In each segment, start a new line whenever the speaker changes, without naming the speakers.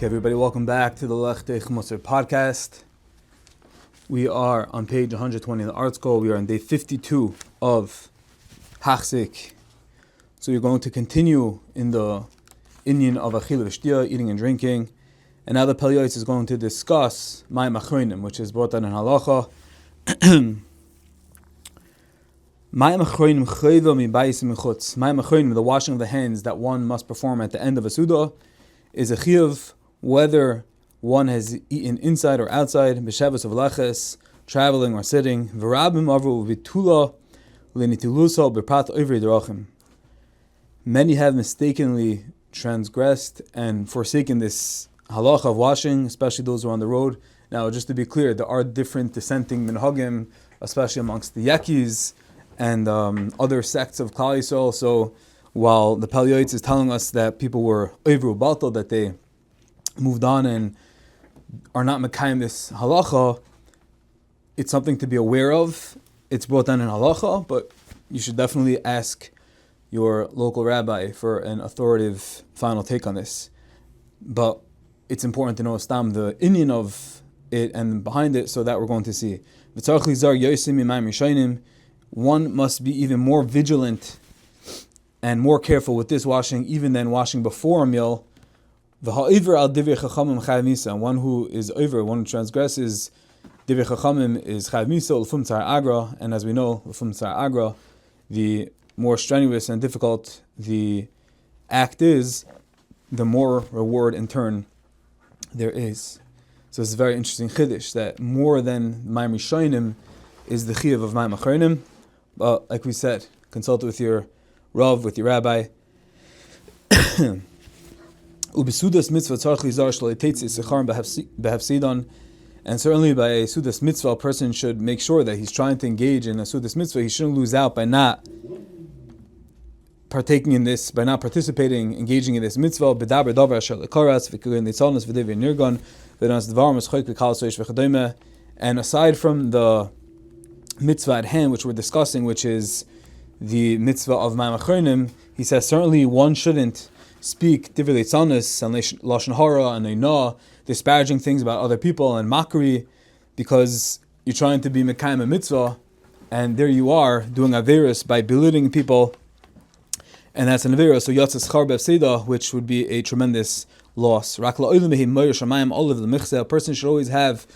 Okay, everybody, welcome back to the Lechtech Musar podcast. We are on page 120 in the Art Scroll. We are on day 52 of Hachzik. So we're going to continue in the Inyan of Achil V'Shtia, eating and drinking. And now the Pele Yoeitz is going to discuss Mayim Achronim, which is brought down in Halacha. Mayim Achronim Chayva Mibayis Mechutz. Mayim Achronim, the washing of the hands that one must perform at the end of a Suda, is a chiyuv whether one has eaten inside or outside, b'shavas of leches, traveling or sitting. V'rabim avru v'tula l'nitilusa b'prat oivri derachim. Many have mistakenly transgressed and forsaken this halacha of washing, especially those who are on the road. Now, just to be clear, there are different dissenting minhagim, especially amongst the Yakis and other sects of Klal Yisrael. So, while the Pele Yoeitz is telling us that people were oivru batal, that they moved on and are not mekayim this halacha, it's something to be aware of. It's brought down in halacha, but you should definitely ask your local rabbi for an authoritative final take on this. But it's important to know stam the inyan of it and behind it, so that we're going to see. One must be even more vigilant and more careful with this washing, even than washing before a meal. One who is over, one who transgresses divrei chachamim is chayav misa l'fum tzar agra, and as we know, l'fum tzar agra, the more strenuous and difficult the act is, the more reward in turn there is. So it's a very interesting chiddush that more than Mayim Rishonim is the chiyuv of Mayim Achronim. But like we said, consult with your Rav, with your rabbi. Ubisudas mitzvah tzarich lizar shlo yiteitz yisecharim behafsidon. And certainly by a sudas mitzvah, a person should make sure that he's trying to engage in a sudas mitzvah. He shouldn't lose out by not partaking in this, by not participating, engaging in this mitzvah. Bedaber davar asher lekaras v'kugen litzalnas v'devi nirgon v'danas dvar mischoik v'kal soish v'chadome. And aside from the mitzvah at hand, which we're discussing, which is the mitzvah of Mayim Achronim, he says certainly one shouldn't speak divrei litzalnos and lashon hara and einah, disparaging things about other people and mockery, because you're trying to be mekayim a mitzvah, and there you are doing averus by belittling people, and that's an averus. So yatzas schar b'afseda, which would be a tremendous loss. A person should always have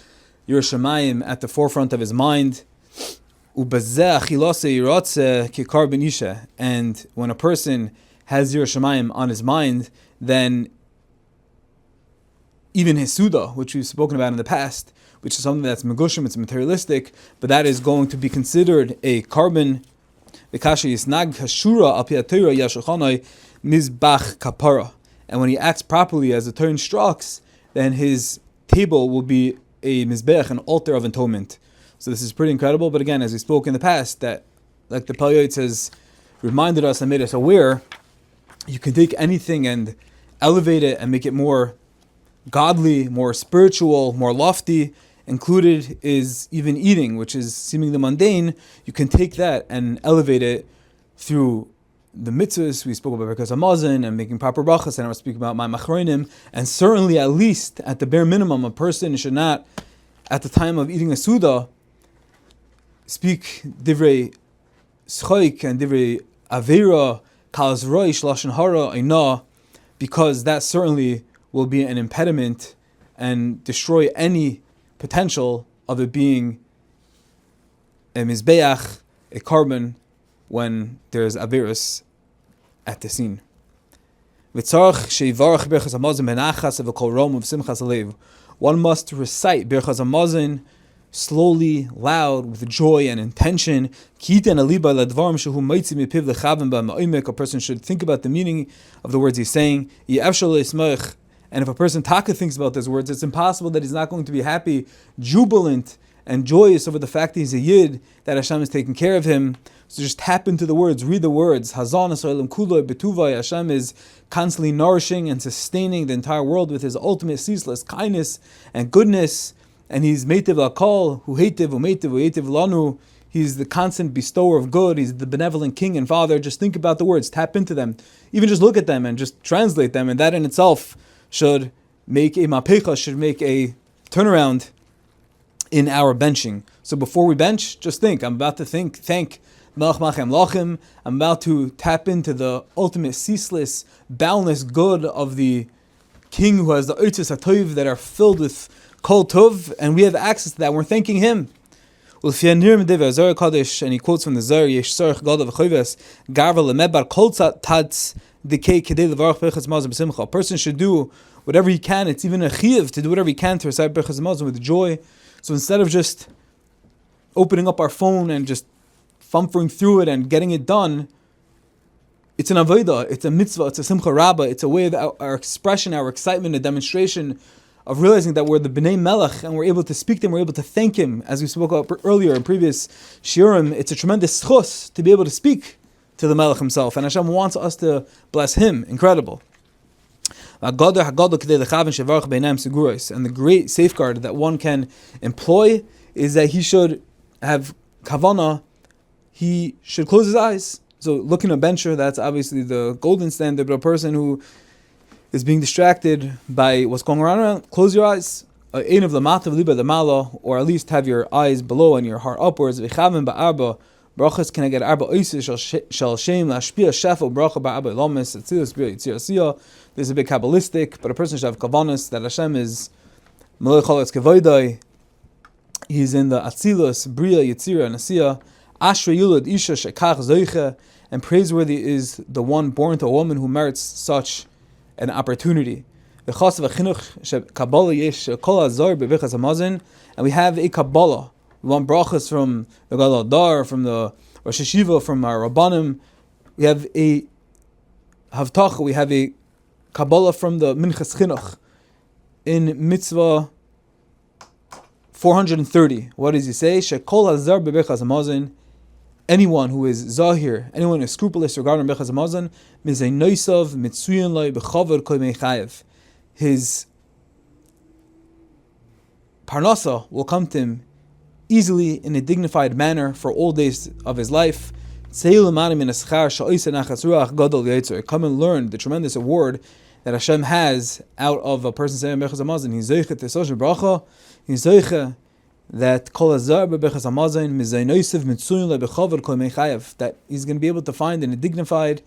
your shamayim at the forefront of his mind. And when a person has your Shemayim on his mind, then even his Suda, which we've spoken about in the past, which is something that's megushim, it's materialistic, but that is going to be considered a carbon. And when he acts properly as the Torah instructs, then his table will be a mizbech, an altar of atonement. So this is pretty incredible, but again, as we spoke in the past, that like the Pele Yoeitz has reminded us and made us aware, you can take anything and elevate it and make it more godly, more spiritual, more lofty. Included is even eating, which is seemingly mundane. You can take that and elevate it through the mitzvahs. We spoke about Birkas Hamazon and making proper brachas, and I was speaking about Mayim Achronim. And certainly, at least at the bare minimum, a person should not, at the time of eating a Suda, speak divrei schoik and divrei avera, kalas roish, lashon hara, einah, because that certainly will be an impediment and destroy any potential of it being a mizbeach, a carbon, when there's averus at the scene. One must recite Birchas Hamazon slowly, loud, with joy and intention. A person should think about the meaning of the words he's saying. And if a person taka thinks about those words, it's impossible that he's not going to be happy, jubilant, and joyous over the fact that he's a yid, that Hashem is taking care of him. So just tap into the words, read the words. Hazan Yisraelim Kuloi Betuvai. Hashem is constantly nourishing and sustaining the entire world with His ultimate ceaseless kindness and goodness. And He's Meitiv Lakol, Hu Heitiv, Hu Meitiv, Hu Heitiv Lanu. He's the constant bestower of good. He's the benevolent King and Father. Just think about the words, tap into them. Even just look at them and just translate them. And that in itself should make a mapecha, should make a turnaround in our benching. So before we bench, just think, I'm about to thank Melech Machem Lachim. I'm about to tap into the ultimate, ceaseless, boundless good of the King who has the Yoeitz HaTov that are filled with Kol Tov, and we have access to that. We're thanking Him. And he quotes from the Zohar, Yesh Tzorech Gadol v'Choves Garva lemebar kol tats dekei kedei levarach b'chas mazon b'simcha. A person should do whatever he can. It's even a chiyuv to do whatever he can to recite b'chas mazon with joy. So instead of just opening up our phone and just fumfering through it and getting it done, it's an avodah, it's a mitzvah, it's a simcha rabbah, it's a way of our expression, our excitement, a demonstration of realizing that we're the B'nai Melech and we're able to speak to Him, we're able to thank Him. As we spoke about earlier in previous shiurim, it's a tremendous schus to be able to speak to the Melech Himself, and Hashem wants us to bless Him. Incredible. And the great safeguard that one can employ is that he should have kavanah, he should close his eyes. So looking at a bencher, that's obviously the golden standard, but a person who is being distracted by what's going around, close your eyes. Or at least have your eyes below and your heart upwards. Brachas can I get arba oises shall shame lashpia shafel bracha ba'arba lomis atzilus b'ya yitzir asiyah. This is a bit kabbalistic, but a person should have kavanas that Hashem is melech haletz kevoidai. He's in the atzilus bria yitzir and asiyah. Ashra yulad isha shekach zoiche, and praiseworthy is the one born to a woman who merits such an opportunity. And we have a Kabbalah. We want brachas from the Gadol Dar, from the Rosh Hashiva, from our Rabbanim. We have a Havtach, we have a Kabbalah from the Minchas Chinuch in Mitzvah 430. What does he say? Shekol hazar bebechas hamazon. Anyone who is zahir, anyone who is scrupulous regarding bechas hamazon, mizay noisav mitzuyin loy bechavod kol mechayev. His parnasa will come to him easily in a dignified manner for all days of his life. Come and learn the tremendous award that Hashem has out of a person saying bechas hamazon. He's zeicha tesoshe bracha. He's zeicha that kol hazar bechas hamazon mizaynoisiv mitzuyin lebechavod kol mechayev, that he's going to be able to find in a dignified,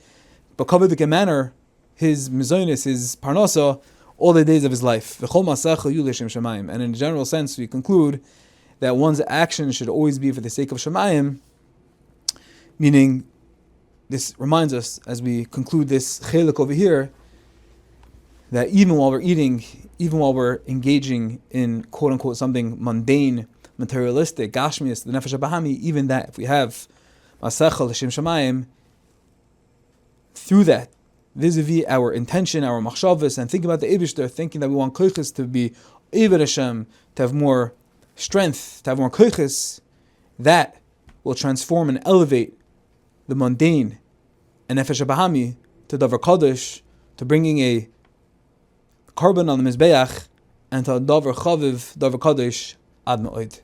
bakavadik manner his mizonis, his parnasa, all the days of his life. And in a general sense, we conclude that one's action should always be for the sake of Shemayim, meaning this reminds us, as we conclude this chelik over here, that even while we're eating, even while we're engaging in quote-unquote something mundane, materialistic, gashmias, the nefesh habahami, even that, if we have masechel l'shem Shemayim, through that, vis-a-vis our intention, our machshavas, and thinking about the Eibishter, thinking that we want koiches to be Eved Hashem, to have more strength, to have more koiches, that will transform and elevate the mundane and nefesh habahami to davar kadosh, to bringing a carbon on the mizbeach, and to davar chaviv, davar kadosh ad ma'od.